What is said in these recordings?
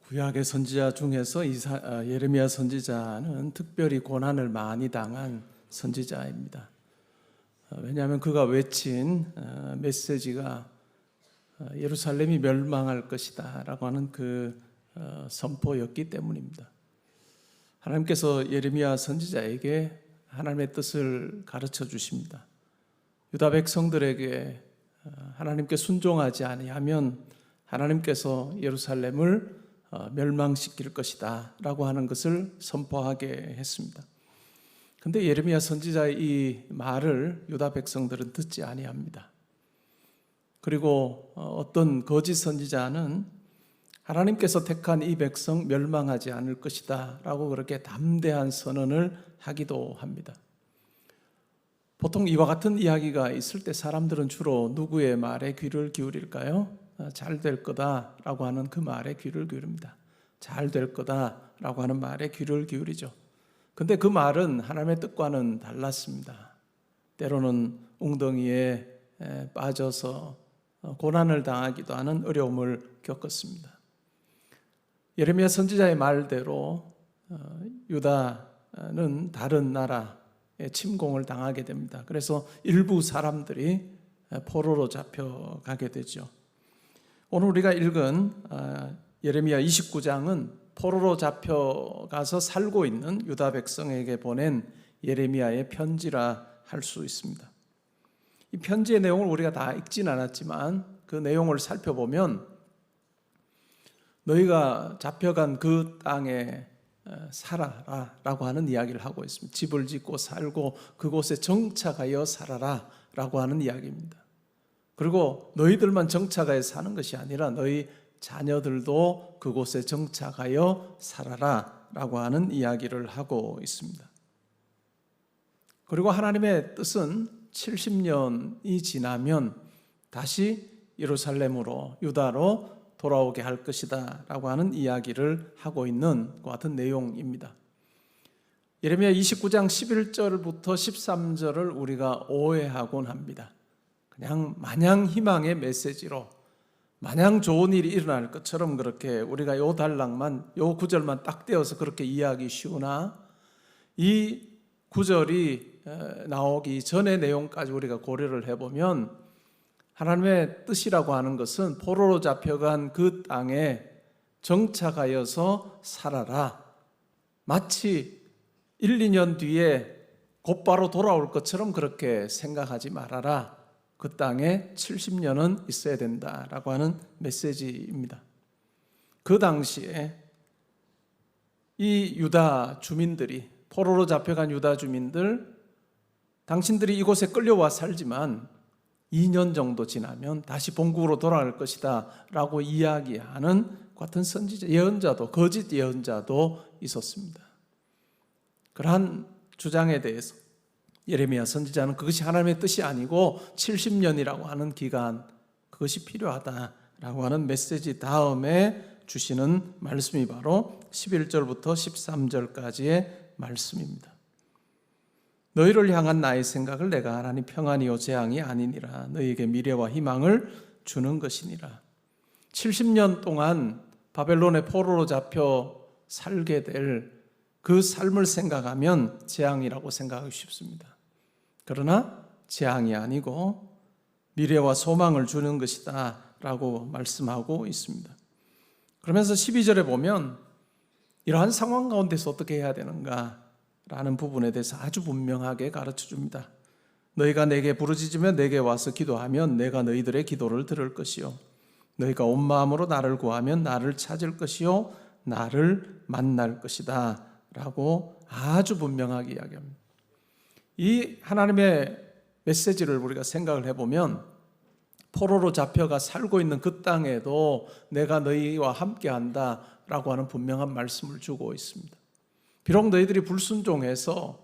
구약의 선지자 중에서 예레미야 선지자는 특별히 고난을 많이 당한 선지자입니다. 왜냐하면 그가 외친 메시지가 예루살렘이 멸망할 것이다 라고 하는 그 선포였기 때문입니다. 하나님께서 예레미야 선지자에게 하나님의 뜻을 가르쳐 주십니다. 유다 백성들에게 하나님께 순종하지 아니하면 하나님께서 예루살렘을 멸망시킬 것이다 라고 하는 것을 선포하게 했습니다. 그런데 예레미야 선지자의 이 말을 유다 백성들은 듣지 아니합니다. 그리고 어떤 거짓 선지자는 하나님께서 택한 이 백성 멸망하지 않을 것이다 라고 그렇게 담대한 선언을 하기도 합니다. 보통 이와 같은 이야기가 있을 때 사람들은 주로 누구의 말에 귀를 기울일까요? 잘 될 거다라고 하는 그 말에 귀를 기울입니다. 잘 될 거다라고 하는 말에 귀를 기울이죠. 근데 그 말은 하나님의 뜻과는 달랐습니다. 때로는 웅덩이에 빠져서 고난을 당하기도 하는 어려움을 겪었습니다. 예레미야 선지자의 말대로 유다는 다른 나라의 침공을 당하게 됩니다. 그래서 일부 사람들이 포로로 잡혀가게 되죠. 오늘 우리가 읽은 예레미야 29장은 포로로 잡혀가서 살고 있는 유다 백성에게 보낸 예레미야의 편지라 할 수 있습니다. 이 편지의 내용을 우리가 다 읽진 않았지만 그 내용을 살펴보면 너희가 잡혀간 그 땅에 살아라 라고 하는 이야기를 하고 있습니다. 집을 짓고 살고 그곳에 정착하여 살아라 라고 하는 이야기입니다. 그리고 너희들만 정착하여 사는 것이 아니라 너희 자녀들도 그곳에 정착하여 살아라 라고 하는 이야기를 하고 있습니다. 그리고 하나님의 뜻은 70년이 지나면 다시 예루살렘으로 유다로 돌아오게 할 것이다 라고 하는 이야기를 하고 있는 것 같은 내용입니다. 예레미야 29장 11절부터 13절을 우리가 오해하곤 합니다. 그냥 마냥 희망의 메시지로 마냥 좋은 일이 일어날 것처럼 그렇게 우리가 요 단락만 요 구절만 딱 떼어서 그렇게 이해하기 쉬우나 이 구절이 나오기 전의 내용까지 우리가 고려를 해보면 하나님의 뜻이라고 하는 것은 포로로 잡혀간 그 땅에 정착하여서 살아라. 마치 1, 2년 뒤에 곧바로 돌아올 것처럼 그렇게 생각하지 말아라. 그 땅에 70년은 있어야 된다라고 하는 메시지입니다. 그 당시에 이 유다 주민들이 포로로 잡혀간 유다 주민들 당신들이 이곳에 끌려와 살지만 2년 정도 지나면 다시 본국으로 돌아갈 것이다 라고 이야기하는 같은 선지자, 예언자도 거짓 예언자도 있었습니다. 그러한 주장에 대해서 예레미야 선지자는 그것이 하나님의 뜻이 아니고 70년이라고 하는 기간 그것이 필요하다라고 하는 메시지 다음에 주시는 말씀이 바로 11절부터 13절까지의 말씀입니다. 너희를 향한 나의 생각을 내가 하나님 평안이요 재앙이 아니니라. 너희에게 미래와 희망을 주는 것이니라. 70년 동안 바벨론의 포로로 잡혀 살게 될 그 삶을 생각하면 재앙이라고 생각하기 쉽습니다. 그러나 재앙이 아니고 미래와 소망을 주는 것이다 라고 말씀하고 있습니다. 그러면서 12절에 보면 이러한 상황 가운데서 어떻게 해야 되는가 라는 부분에 대해서 아주 분명하게 가르쳐 줍니다. 너희가 내게 부르짖으면 내게 와서 기도하면 내가 너희들의 기도를 들을 것이요 너희가 온 마음으로 나를 구하면 나를 찾을 것이요 나를 만날 것이다 라고 아주 분명하게 이야기합니다. 이 하나님의 메시지를 우리가 생각을 해보면 포로로 잡혀가 살고 있는 그 땅에도 내가 너희와 함께한다 라고 하는 분명한 말씀을 주고 있습니다. 비록 너희들이 불순종해서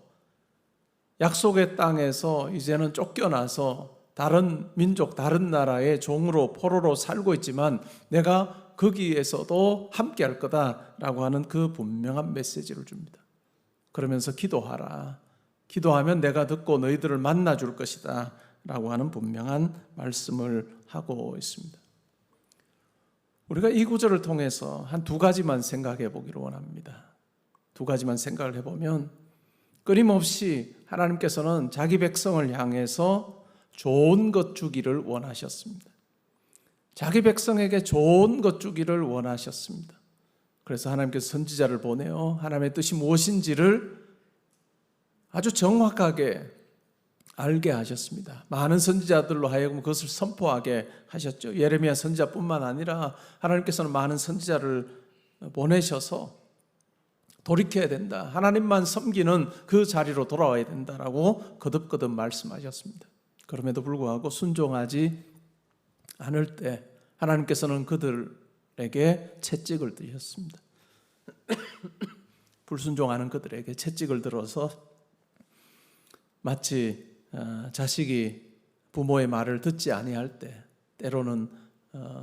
약속의 땅에서 이제는 쫓겨나서 다른 민족, 다른 나라의 종으로 포로로 살고 있지만 내가 거기에서도 함께할 거다라고 하는 그 분명한 메시지를 줍니다. 그러면서 기도하라. 기도하면 내가 듣고 너희들을 만나줄 것이다 라고 하는 분명한 말씀을 하고 있습니다. 우리가 이 구절을 통해서 한 두 가지만 생각해 보기를 원합니다. 두 가지만 생각을 해보면, 끊임없이 하나님께서는 자기 백성을 향해서 좋은 것 주기를 원하셨습니다. 자기 백성에게 좋은 것 주기를 원하셨습니다. 그래서 하나님께서 선지자를 보내어 하나님의 뜻이 무엇인지를 아주 정확하게 알게 하셨습니다. 많은 선지자들로 하여금 그것을 선포하게 하셨죠. 예레미야 선지자뿐만 아니라 하나님께서는 많은 선지자를 보내셔서 돌이켜야 된다, 하나님만 섬기는 그 자리로 돌아와야 된다라고 거듭거듭 말씀하셨습니다. 그럼에도 불구하고 순종하지 않을 때 하나님께서는 그들에게 채찍을 드셨습니다. 불순종하는 그들에게 채찍을 들어서 마치 자식이 부모의 말을 듣지 아니할 때 때로는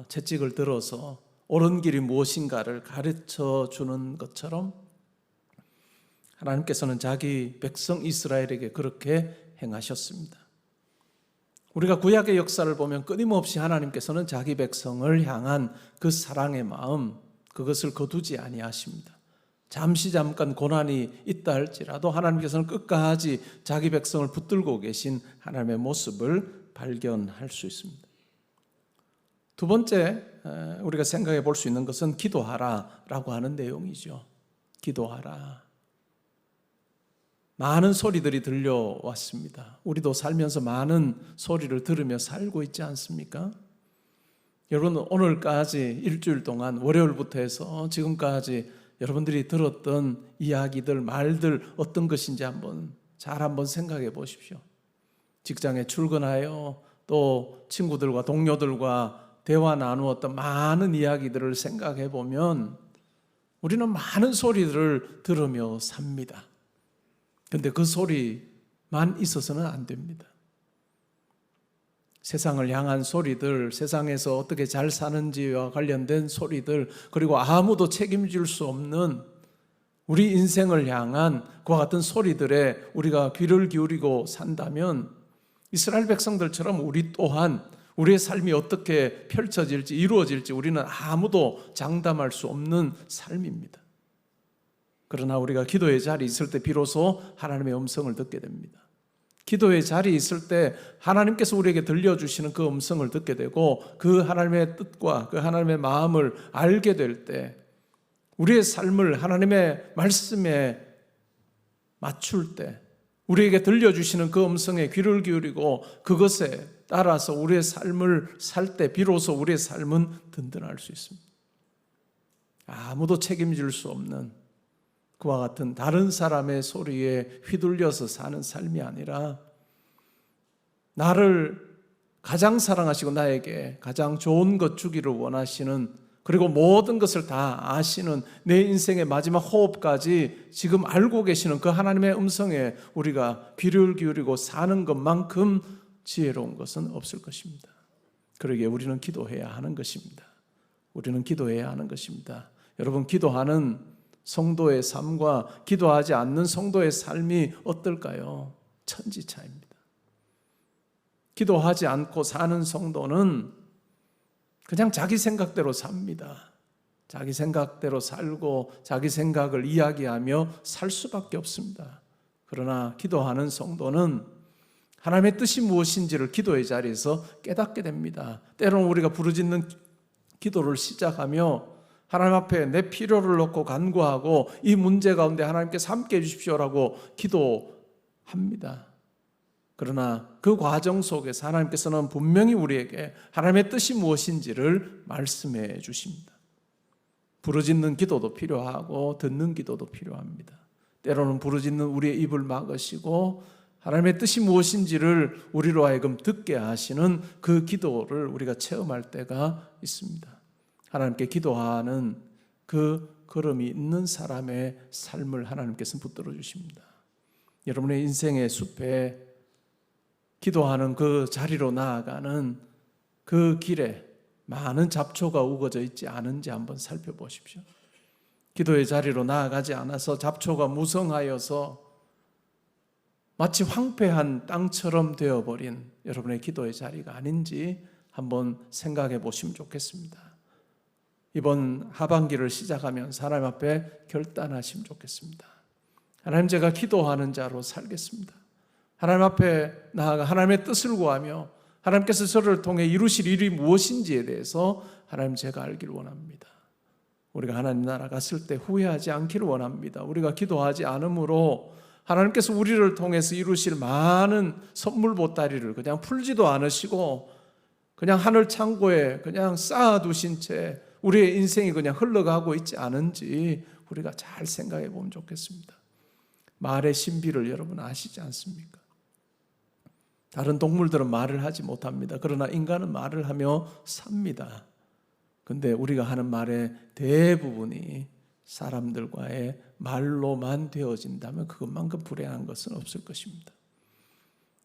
채찍을 들어서 옳은 길이 무엇인가를 가르쳐 주는 것처럼 하나님께서는 자기 백성 이스라엘에게 그렇게 행하셨습니다. 우리가 구약의 역사를 보면 끊임없이 하나님께서는 자기 백성을 향한 그 사랑의 마음, 그것을 거두지 아니하십니다. 잠깐 고난이 있다 할지라도 하나님께서는 끝까지 자기 백성을 붙들고 계신 하나님의 모습을 발견할 수 있습니다. 두 번째 우리가 생각해 볼 수 있는 것은 기도하라라고 하는 내용이죠. 기도하라. 많은 소리들이 들려왔습니다. 우리도 살면서 많은 소리를 들으며 살고 있지 않습니까? 여러분, 오늘까지 일주일 동안 월요일부터 해서 지금까지 여러분들이 들었던 이야기들, 말들 어떤 것인지 한번 생각해 보십시오. 직장에 출근하여 또 친구들과 동료들과 대화 나누었던 많은 이야기들을 생각해 보면 우리는 많은 소리들을 들으며 삽니다. 그런데 그 소리만 있어서는 안 됩니다. 세상을 향한 소리들, 세상에서 어떻게 잘 사는지와 관련된 소리들, 그리고 아무도 책임질 수 없는 우리 인생을 향한 그와 같은 소리들에 우리가 귀를 기울이고 산다면 이스라엘 백성들처럼 우리 또한 우리의 삶이 어떻게 펼쳐질지, 이루어질지 우리는 아무도 장담할 수 없는 삶입니다. 그러나 우리가 기도의 자리에 있을 때 비로소 하나님의 음성을 듣게 됩니다. 기도의 자리에 있을 때 하나님께서 우리에게 들려주시는 그 음성을 듣게 되고 그 하나님의 뜻과 그 하나님의 마음을 알게 될 때 우리의 삶을 하나님의 말씀에 맞출 때 우리에게 들려주시는 그 음성에 귀를 기울이고 그것에 따라서 우리의 삶을 살 때 비로소 우리의 삶은 든든할 수 있습니다. 아무도 책임질 수 없는 그와 같은 다른 사람의 소리에 휘둘려서 사는 삶이 아니라 나를 가장 사랑하시고 나에게 가장 좋은 것 주기를 원하시는, 그리고 모든 것을 다 아시는, 내 인생의 마지막 호흡까지 지금 알고 계시는 그 하나님의 음성에 우리가 귀를 기울이고 사는 것만큼 지혜로운 것은 없을 것입니다. 그러기에 우리는 기도해야 하는 것입니다. 우리는 기도해야 하는 것입니다. 여러분, 기도하는 성도의 삶과 기도하지 않는 성도의 삶이 어떨까요? 천지차이입니다. 기도하지 않고 사는 성도는 그냥 자기 생각대로 삽니다. 자기 생각대로 살고 자기 생각을 이야기하며 살 수밖에 없습니다. 그러나 기도하는 성도는 하나님의 뜻이 무엇인지를 기도의 자리에서 깨닫게 됩니다. 때로는 우리가 부르짖는 기도를 시작하며 하나님 앞에 내 필요를 놓고 간구하고 이 문제 가운데 하나님께서 함께 해주십시오라고 기도합니다. 그러나 그 과정 속에서 하나님께서는 분명히 우리에게 하나님의 뜻이 무엇인지를 말씀해 주십니다. 부르짖는 기도도 필요하고 듣는 기도도 필요합니다. 때로는 부르짖는 우리의 입을 막으시고 하나님의 뜻이 무엇인지를 우리로 하여금 듣게 하시는 그 기도를 우리가 체험할 때가 있습니다. 하나님께 기도하는 그 걸음이 있는 사람의 삶을 하나님께서는 붙들어 주십니다. 여러분의 인생의 숲에 기도하는 그 자리로 나아가는 그 길에 많은 잡초가 우거져 있지 않은지 한번 살펴보십시오. 기도의 자리로 나아가지 않아서 잡초가 무성하여서 마치 황폐한 땅처럼 되어버린 여러분의 기도의 자리가 아닌지 한번 생각해 보시면 좋겠습니다. 이번 하반기를 시작하면서 하나님 앞에 결단하시면 좋겠습니다. 하나님, 제가 기도하는 자로 살겠습니다. 하나님 앞에 나아가 하나님의 뜻을 구하며 하나님께서 저를 통해 이루실 일이 무엇인지에 대해서 하나님, 제가 알기를 원합니다. 우리가 하나님 나라 갔을 때 후회하지 않기를 원합니다. 우리가 기도하지 않으므로 하나님께서 우리를 통해서 이루실 많은 선물 보따리를 그냥 풀지도 않으시고 그냥 하늘 창고에 그냥 쌓아두신 채 우리의 인생이 그냥 흘러가고 있지 않은지 우리가 잘 생각해 보면 좋겠습니다. 말의 신비를 여러분 아시지 않습니까? 다른 동물들은 말을 하지 못합니다. 그러나 인간은 말을 하며 삽니다. 근데 우리가 하는 말의 대부분이 사람들과의 말로만 되어진다면 그것만큼 불행한 것은 없을 것입니다.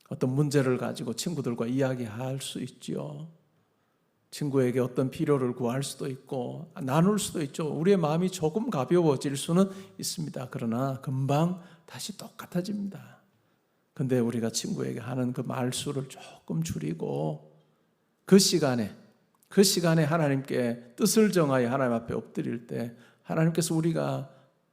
어떤 문제를 가지고 친구들과 이야기할 수 있지요. 친구에게 어떤 필요를 구할 수도 있고 나눌 수도 있죠. 우리의 마음이 조금 가벼워질 수는 있습니다. 그러나 금방 다시 똑같아집니다. 근데 우리가 친구에게 하는 그 말수를 조금 줄이고 그 시간에 하나님께 뜻을 정하여 하나님 앞에 엎드릴 때 하나님께서 우리가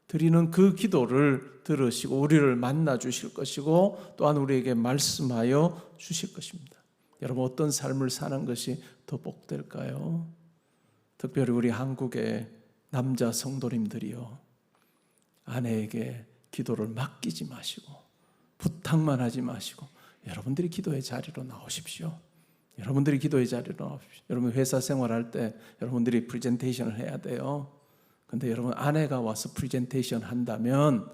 드리는 그 기도를 들으시고 우리를 만나 주실 것이고 또한 우리에게 말씀하여 주실 것입니다. 여러분, 어떤 삶을 사는 것이 더 복될까요? 특별히 우리 한국의 남자 성도님들이요, 아내에게 기도를 맡기지 마시고 부탁만 하지 마시고 여러분들이 기도의 자리로 나오십시오. 여러분들이 기도의 자리로 나오십시오. 여러분, 회사 생활할 때 여러분들이 프레젠테이션을 해야 돼요. 근데 여러분, 아내가 와서 프레젠테이션 한다면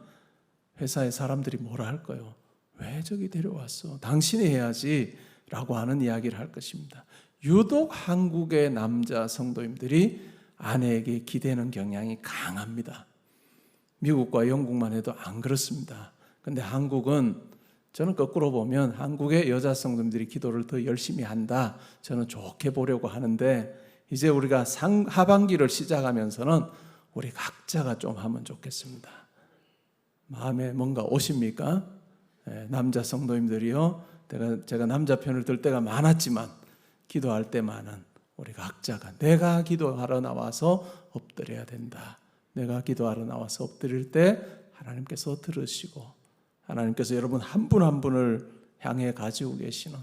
회사의 사람들이 뭐라 할까요? 왜 저기 데려왔어? 당신이 해야지 라고 하는 이야기를 할 것입니다. 유독 한국의 남자 성도님들이 아내에게 기대는 경향이 강합니다. 미국과 영국만 해도 안 그렇습니다. 근데 한국은, 저는 거꾸로 보면 한국의 여자 성도님들이 기도를 더 열심히 한다, 저는 좋게 보려고 하는데, 이제 우리가 하반기를 시작하면서는 우리 각자가 좀 하면 좋겠습니다. 마음에 뭔가 오십니까? 남자 성도님들이요, 제가 남자 편을 들 때가 많았지만 기도할 때만은 우리 각자가 내가 기도하러 나와서 엎드려야 된다. 내가 기도하러 나와서 엎드릴 때 하나님께서 들으시고 하나님께서 여러분 한 분 한 분을 향해 가지고 계시는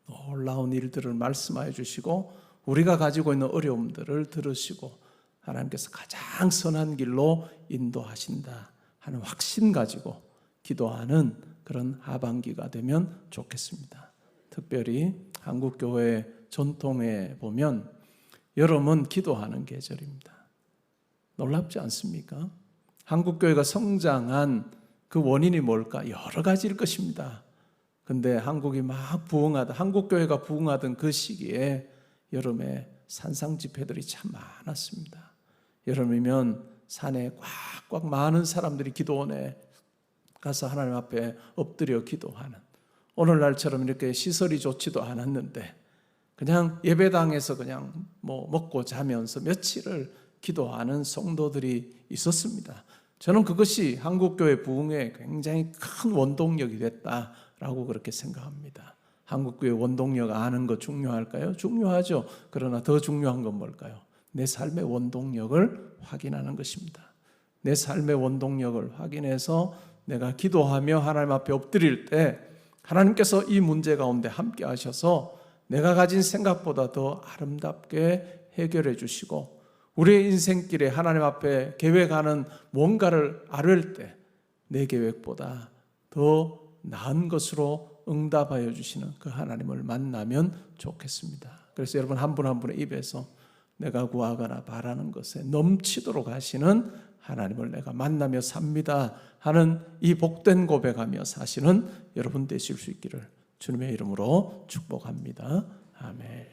놀라운 일들을 말씀하여 주시고 우리가 가지고 있는 어려움들을 들으시고 하나님께서 가장 선한 길로 인도하신다 하는 확신 가지고 기도하는 그런 하반기가 되면 좋겠습니다. 특별히 한국교회 전통에 보면 여름은 기도하는 계절입니다. 놀랍지 않습니까? 한국교회가 성장한 그 원인이 뭘까? 여러 가지일 것입니다. 근데 한국이 막 부흥하던, 한국교회가 부흥하던 그 시기에 여름에 산상 집회들이 참 많았습니다. 여름이면 산에 꽉꽉 많은 사람들이 기도원에 가서 하나님 앞에 엎드려 기도하는, 오늘날처럼 이렇게 시설이 좋지도 않았는데 그냥 예배당에서 그냥 먹고 자면서 며칠을 기도하는 성도들이 있었습니다. 저는 그것이 한국교회 부흥에 굉장히 큰 원동력이 됐다라고 그렇게 생각합니다. 한국교회 원동력 아는 거 중요할까요? 중요하죠. 그러나 더 중요한 건 뭘까요? 내 삶의 원동력을 확인하는 것입니다. 내 삶의 원동력을 확인해서 내가 기도하며 하나님 앞에 엎드릴 때 하나님께서 이 문제 가운데 함께 하셔서 내가 가진 생각보다 더 아름답게 해결해 주시고 우리의 인생길에 하나님 앞에 계획하는 뭔가를 아뢰을 때 내 계획보다 더 나은 것으로 응답하여 주시는 그 하나님을 만나면 좋겠습니다. 그래서 여러분 한 분 한 분의 입에서 내가 구하거나 바라는 것에 넘치도록 하시는 하나님을 내가 만나며 삽니다 하는 이 복된 고백하며 사시는 여러분 되실 수 있기를 주님의 이름으로 축복합니다. 아멘.